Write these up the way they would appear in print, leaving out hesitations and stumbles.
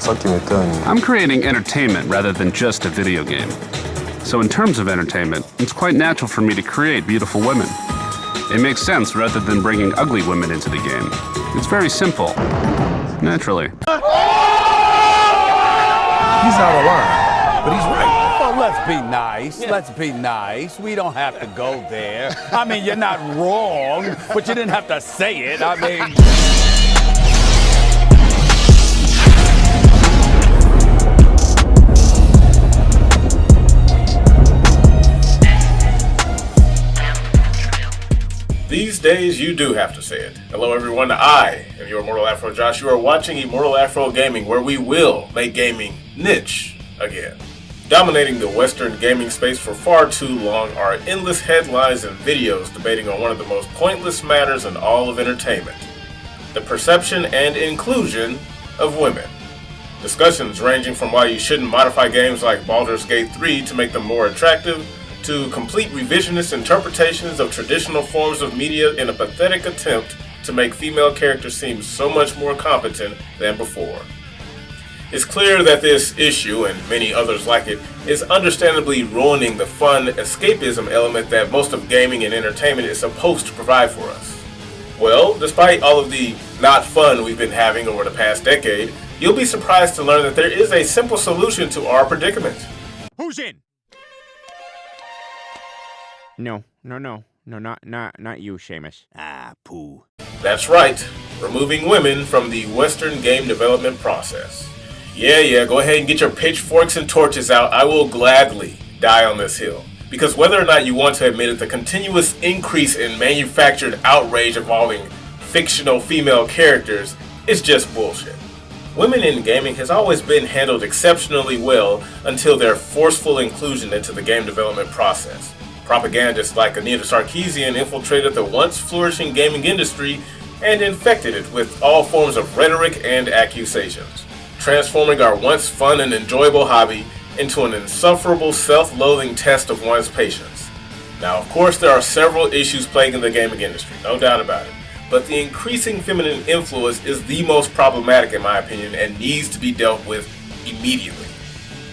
I'm creating entertainment rather than just a video game. So in terms of entertainment, it's quite natural for me to create beautiful women. It makes sense rather than bringing ugly women into the game. It's very simple. Naturally. He's out of line, but he's right. Well, let's be nice. Let's be nice. We don't have to go there. I mean, you're not wrong, but you didn't have to say it. I mean... These days, you do have to say it. Hello everyone, I am your Immortal Afro Josh. You are watching Immortal Afro Gaming, where we will make gaming niche again. Dominating the Western gaming space for far too long are endless headlines and videos debating on one of the most pointless matters in all of entertainment: the perception and inclusion of women. Discussions ranging from why you shouldn't modify games like Baldur's Gate 3 to make them more attractive, to complete revisionist interpretations of traditional forms of media in a pathetic attempt to make female characters seem so much more competent than before. It's clear that this issue, and many others like it, is understandably ruining the fun escapism element that most of gaming and entertainment is supposed to provide for us. Well, despite all of the not fun we've been having over the past decade, you'll be surprised to learn that there is a simple solution to our predicament. Who's in? No, not you, Seamus. Ah, poo. That's right, removing women from the Western game development process. Yeah, go ahead and get your pitchforks and torches out. I will gladly die on this hill. Because whether or not you want to admit it, the continuous increase in manufactured outrage involving fictional female characters is just bullshit. Women in gaming has always been handled exceptionally well until their forceful inclusion into the game development process. Propagandists like Anita Sarkeesian infiltrated the once flourishing gaming industry and infected it with all forms of rhetoric and accusations, transforming our once fun and enjoyable hobby into an insufferable self-loathing test of one's patience. Now, of course, there are several issues plaguing the gaming industry, no doubt about it, but the increasing feminine influence is the most problematic in my opinion and needs to be dealt with immediately.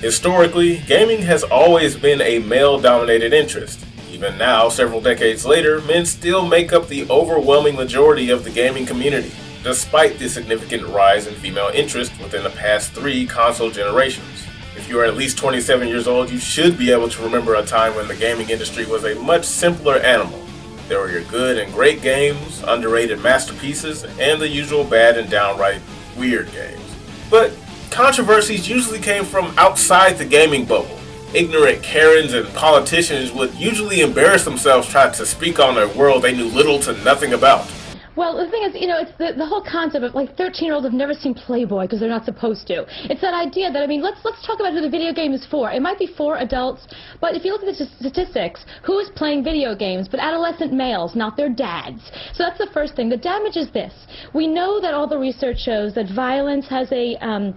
Historically, gaming has always been a male-dominated interest. Even now, several decades later, men still make up the overwhelming majority of the gaming community, despite the significant rise in female interest within the past 3 console generations. If you are at least 27 years old, you should be able to remember a time when the gaming industry was a much simpler animal. There were your good and great games, underrated masterpieces, and the usual bad and downright weird games. But controversies usually came from outside the gaming bubble. Ignorant Karens and politicians would usually embarrass themselves trying to speak on a world they knew little to nothing about. Well, the thing is, it's the whole concept of, like, 13-year-olds have never seen Playboy because they're not supposed to. It's that idea that, let's talk about who the video game is for. It might be for adults, but if you look at the statistics, who is playing video games but adolescent males, not their dads? So that's the first thing. The damage is this. We know that all the research shows that violence has a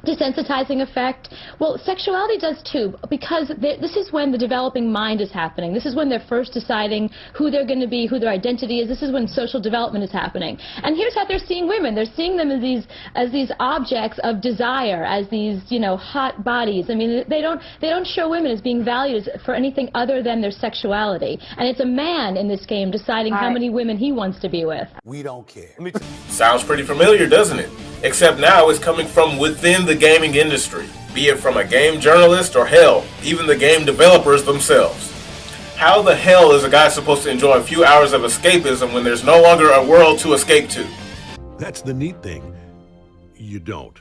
desensitizing effect. Well, sexuality does too, because this is when the developing mind is happening. This is when they're first deciding who they're going to be, who their identity is. This is when social development is happening. And here's how they're seeing women. They're seeing them as these objects of desire, as these, hot bodies. They don't show women as being valued for anything other than their sexuality. And it's a man in this game deciding how many women he wants to be with. We don't care. Sounds pretty familiar, doesn't it? Except now it's coming from within the gaming industry, be it from a game journalist or hell, even the game developers themselves. How the hell is a guy supposed to enjoy a few hours of escapism when there's no longer a world to escape to? That's the neat thing. You don't.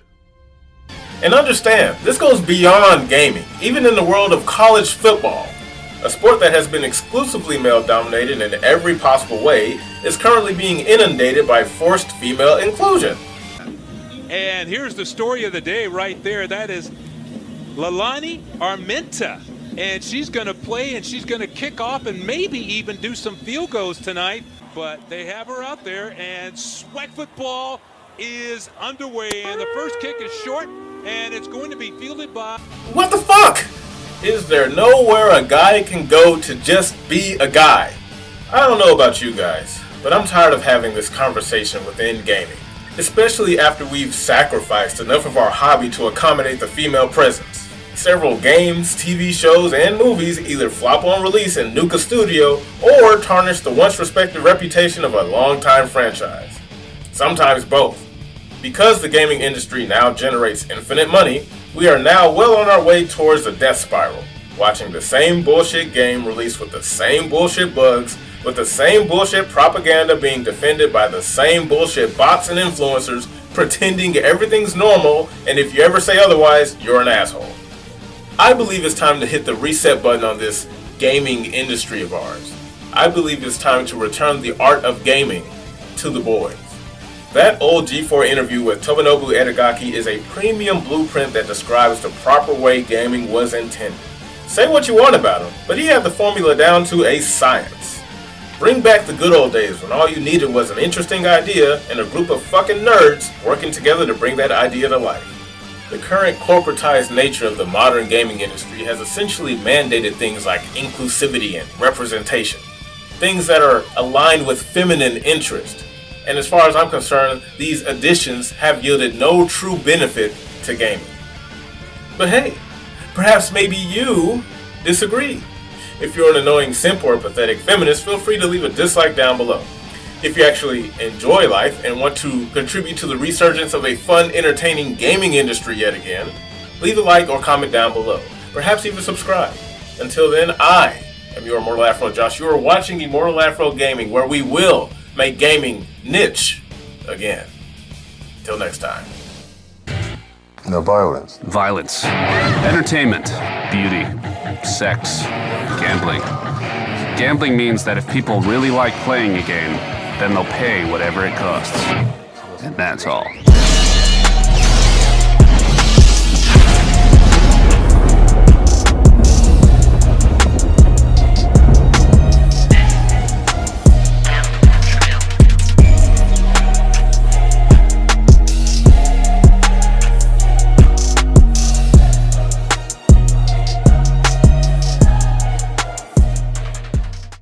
And understand, this goes beyond gaming, even in the world of college football. A sport that has been exclusively male-dominated in every possible way is currently being inundated by forced female inclusion. And here's the story of the day right there. That is Lalani Armenta. And she's going to play and she's going to kick off and maybe even do some field goals tonight. But they have her out there, and sweat football is underway. And the first kick is short, and it's going to be fielded by... What the fuck? Is there nowhere a guy can go to just be a guy? I don't know about you guys, but I'm tired of having this conversation within gaming. especially after we've sacrificed enough of our hobby to accommodate the female presence. Several games, TV shows, and movies either flop on release and nuke a studio or tarnish the once respected reputation of a longtime franchise. Sometimes both. Because the gaming industry now generates infinite money, we are now well on our way towards the death spiral, watching the same bullshit game released with the same bullshit bugs, with the same bullshit propaganda being defended by the same bullshit bots and influencers pretending everything's normal, and if you ever say otherwise, you're an asshole. I believe it's time to hit the reset button on this gaming industry of ours. I believe it's time to return the art of gaming to the boys. That old G4 interview with Tomonobu Edegaki is a premium blueprint that describes the proper way gaming was intended. Say what you want about him, but he had the formula down to a science. Bring back the good old days when all you needed was an interesting idea and a group of fucking nerds working together to bring that idea to life. The current corporatized nature of the modern gaming industry has essentially mandated things like inclusivity and representation, things that are aligned with feminine interest. And as far as I'm concerned, these additions have yielded no true benefit to gaming. But hey, perhaps maybe you disagree. If you're an annoying simp or a pathetic feminist, feel free to leave a dislike down below. If you actually enjoy life and want to contribute to the resurgence of a fun, entertaining gaming industry yet again, leave a like or comment down below. Perhaps even subscribe. Until then, I am your Immortal Afro Josh. You are watching Immortal Afro Gaming, where we will make gaming niche again. Till next time. No violence. Violence, entertainment, beauty, sex, gambling. Gambling means that if people really like playing a game, then they'll pay whatever it costs. And that's all.